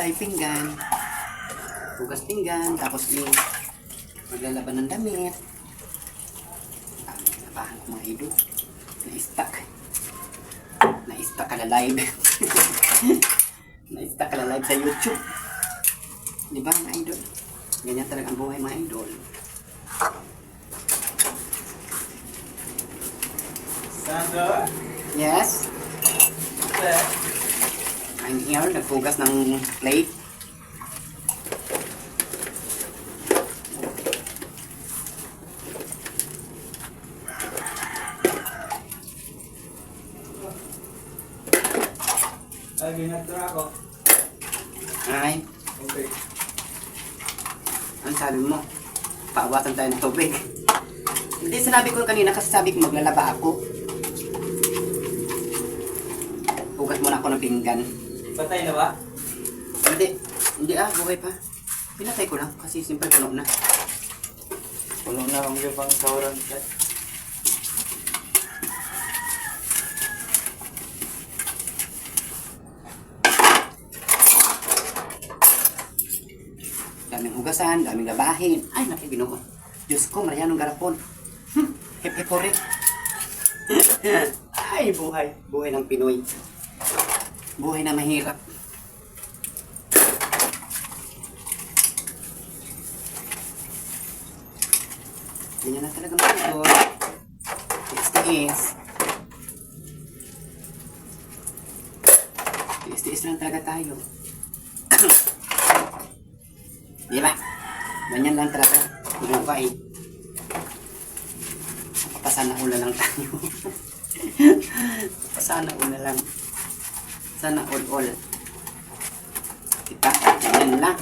tayo pinggan. Hugas pinggan, tapos yung maglalaban ng damit. Napahan ko mga idol. Na-stuck. Na-stuck ka na live. Na-stuck ka na live sa YouTube. Di ba mga idol? Ganyan talaga ang buhay mga idol. Sandra? Yes? I'm here, naghugas ng plate. Ay, ginagtra ako. Ay, Okay. ano sabi mo? Paawatan tayo ng tubig. Hindi, sinabi ko kanina kasi sabi ko maglalaba ako. Hugas muna ako ng pinggan. Patay na ba? Hindi buhay pa. Pinatay ko lang kasi simple puno na. Puno na ang ibang sauran. Daming hugasan, daming labahin. Ay, nakibinuo. Diyos ko, Marianong Garapon. Hip-hip-hore. Ay, buhay. Buhay ng Pinoy. Buhay na mahirap. Ganyan na talaga mga idol. Tiis-tiis. Tiis-tiis lang talaga tayo. Di ba? Ganyan lang talaga. Buhay. Papasana una lang tayo. Pasana una lang. Sana all. Kita, ganyan lang.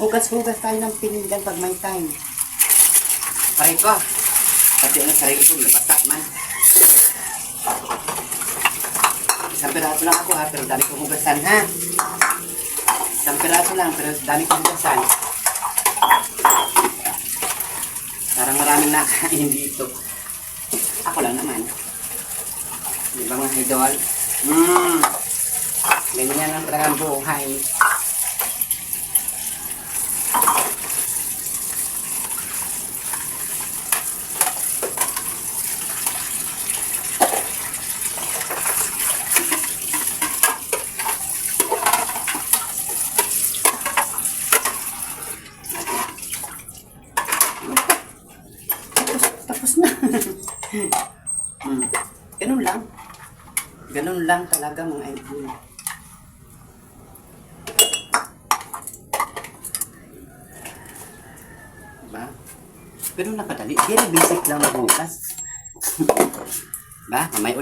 Hugas-hugas tayo ng pinggan pag may time. Aray ko. Pati ang sarili ko, napata man. Isang piraso lang ako ha, pero dami kong hugasan ha. Isang piraso lang, pero dami kong hugasan. Parang maraming nakain dito. Ako lang naman. Di ba mga idol? Ganyan lang talaga ang buhay. Tapos na. Ganun lang. Ganun lang talaga mga idol. Diba? Ganun lang kadali. Very basic lang maghugas. Ba? Mamay ulit.